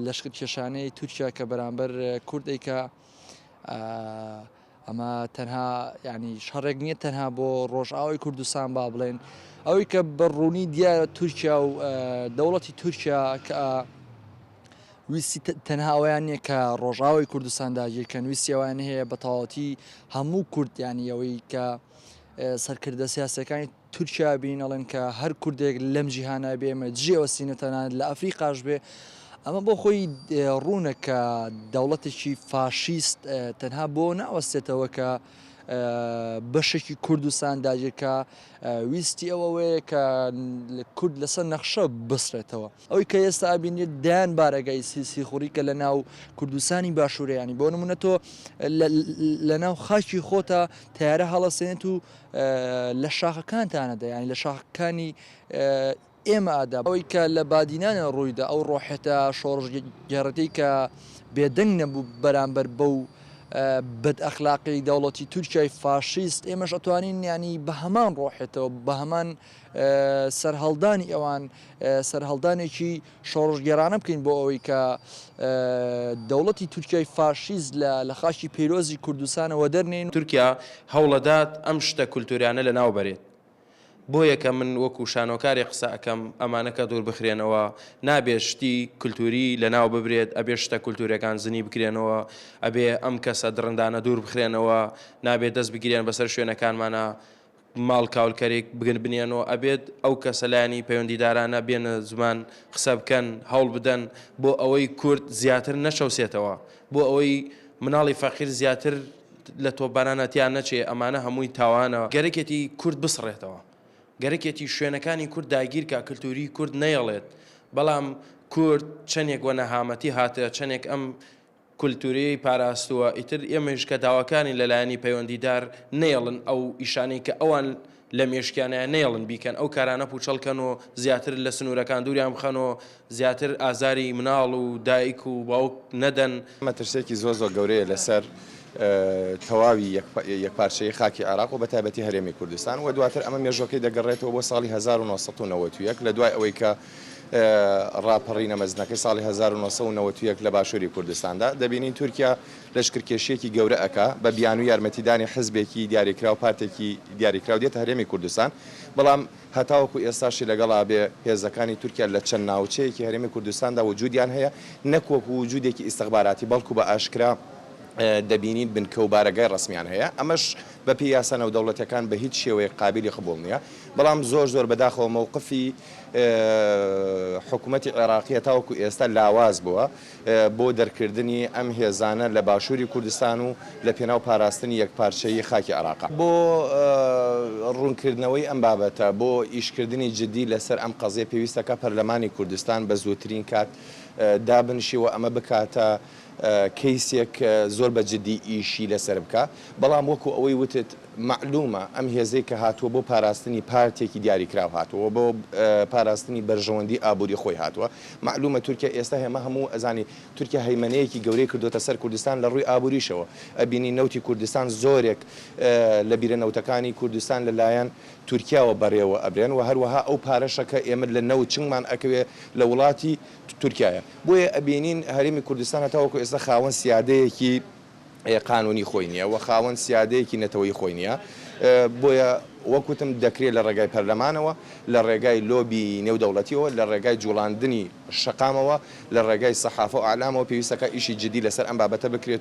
لەشکرکێشانەی تورکیا کە بەرامبەر کوردێکە ئەمە تەنها ینی شەڕێک نییە تەنها بۆ ڕۆژئاوای کوردستان با بڵێن ئەوەی کە بەڕوونی دیارە تورکیا و دەوڵەتی تورکیا کە ویستی تەنها ئەویان نییە کە ڕۆژئاوای کوردستان داگیرکەن ویستی ئەویان هەیە بە تەواوەتی هەموو کورد ینی ئەوەی کە سەرکردە سیاسەکانی تورکیا بین ئەڵێن کە هەر کوردێک لەم جیهانە بێ ئێمە جێوە سینەتەنان لە ئەفریقاش بێ ئەمە بۆ خۆی ڕوونە کە دەوڵەتێکی فاشیست تەنها بۆ ناوەستێتەوە کە بەشێکی کوردستان داگیرکە ویستی ئەوەیە کە کورد لەسەر نەخشە بسرێتەوە ئەوەی کە ئێستا ئابینێت دایان بارەگای سیخوڕی کە لە ناو کوردستانی باشوورەیانی بۆ نمونە تۆ لە ناو خاکی خۆتە تیارە هەڵەسێنێت و لە شاخەکانتانەدا ینی لە شاخەکانی ئێمە ئادا ئەوەی کە لە بادینانە ڕوویدا ئەو ڕۆحێتە شۆڕژ گێڕەتی کە بێدەنگ نەبوو بەرامبەر بەو بەد ئەخلاقی دەوڵەتی تورکیای فاشیست ئێمەش ئەتوانین ینی بە هەمان ڕۆحێتەوە بە هەمان سەرهەڵدانی ئەوان سەرهەڵدانێکی شۆڕژگێرانە بکەین بۆ ئەوەی کە دەوڵەتی تورکیای فاشیست لە خاکی پیرۆزی کوردستانەوە دەرنێن. تورکیا هەوڵەدات ئەم شتە کولتوریانە لە ناو بەرێت بۆیە کە من وەکو شانۆکاری قسە ئەەکەم ئەمانەکە دوور بخرێنەوە نابێ شتی کولتوری لە ناو ببرێت ئەبێ شتە کولتورەکان زنی بکرێنەوە ئەبێ ئەم کەسە درڕندانە دوور بخرێنەوە نابێت دەست بگیرێن بەسەر شوێنەکانمانە ماڵ کاولکەرێک بگن بنێنەوە ئەبێت ئەو کەسەلایانی پەیوەندیدارانە بێنە زمان قسە بکەن هەوڵ بدەن بۆ ئەوەی کورد زیاتر نەشەوسێتەوە بۆ ئەوەی مناڵی فەقیر زیاتر لە تۆپبارانەتیان نەچێ ئەمانە هەمووی تاوانەوە گەرەکێتی کورد بسڕێتەوە گەرەکێتی شوێنەکانی کورد داگیر کە کللتوری کورد نەیەڵێت بەڵام کورد چەندێک وە نەهامەتی هاتە چەندێک ئەم کولتوری پاراستووە ئیتر ئێمەش کە داواکانی لەلایەنی پەیوەندیدار نێڵن ئەو ئیشانەی کە ئەوان لە مێشکیانیان نێڵن بیکەن ئەو کارانە پوچەڵکەن و زیاتر لە سنوورەکان دووریان بخەنەوە زیاتر ئازاری مناڵ و دایک و باوک نەدەن. مەترسێکی زۆر گەورەیە لەسەر تەواوی یەکپارچەی خاکی عێراق و بە تایبەتی هەرێمی کوردستان و دواتر ئەمە مێژوەکەی دەگەڕێتەوە بۆ ساڵی 1991 لە دوای ئەوەی کە ڕاپەڕینە مەزنەکەی ساڵی 1991 لە باشووری کوردستاندا دەبینین تورکیا لەشکرکێشیەکی گەورە ئەکا بە بیان و یارمەتیدانی حزبێکی دیاریکرا و پارتێکی دیاریکرا و دێتە هەرێمی کوردستان بەڵام هەتاوەکو ئێستاشی لەگەڵا بێ هێزەکانی تورکیا لە چەند ناوچەیەکی هەرێمی کوردستاندا وجودیان هەیە نەکوەکو وجودێکی ئیستەخباراتی بەڵکو بە ئاشکرا دەبینین بنکە و بارەگای ڕسمیان هەیە ئەمەش بە پێی یاسانە و دەوڵەتەکان بە هیچ شێوەیە قابلی قبول نییە بەڵام زۆر بەداخەوە مووقفی حکوومەتی عێراقیە تاوەکو ئێستا لاواز بووە بۆ دەرکردنی ئەم هێزانە لە باشووری کوردستان و لە پێناو پاراستنی یەکپارچەیی خاکی عێراق بۆ ڕوونکردنەوەی ئەم بابەتە بۆ ئیشکردنی جدی لەسەر ئەم قەزیە پێویستەکە پەرلەمانی کوردستان بە زووترین کات دابنشیوە ئەمە بکاتە کەیسێک زۆر بە جدی ئیشی لەسەر بکە بەڵام وەکو ئەوەی وتت معلومە ئەم هێزەی کە هاتووە بۆ پاراستنی پارتێکی دیاریکراو هاتووە بۆ پاراستنی بەرژەوەندی ئابووری خۆی هاتووە معلومە تورکیا ئێستا هێمە هەموو ئەزانی تورکیا هەیمەنەیەکی گەورەی کردوتە سەر کوردستان لە ڕووی ئابووریشەوە ئەبینی نەوتی کوردستان زۆرێک لە بیرە نەوتەکانی کوردستان لەلایەن تورکیاوە بەڕێوە ئەبرێن و هەروەها ئەو پارەشەکە ئێمە لە نەوت چنگمان ئەکەوێ لە وڵاتی تورکایە بۆیە ئەبینین هەرێمی کوردستان هەتاوەکو ئێستا خاوەن سیادەیەکی قانونی خۆی نییە و خاوەن سیادەیەکی نەتەوەی خۆی نییە بۆیە وەکوتم دەکرێت لە ڕێگای پەرلەمانەوە لە ڕێگای لۆبی نێودەوڵەتیەوە لە ڕێگای جوڵاندنی شەقامەوە لە ڕێگای سەحافە و ئاعلامەوە پێویستەکە ئیشی جدی لەسەر ئەم بابەتە بکرێت.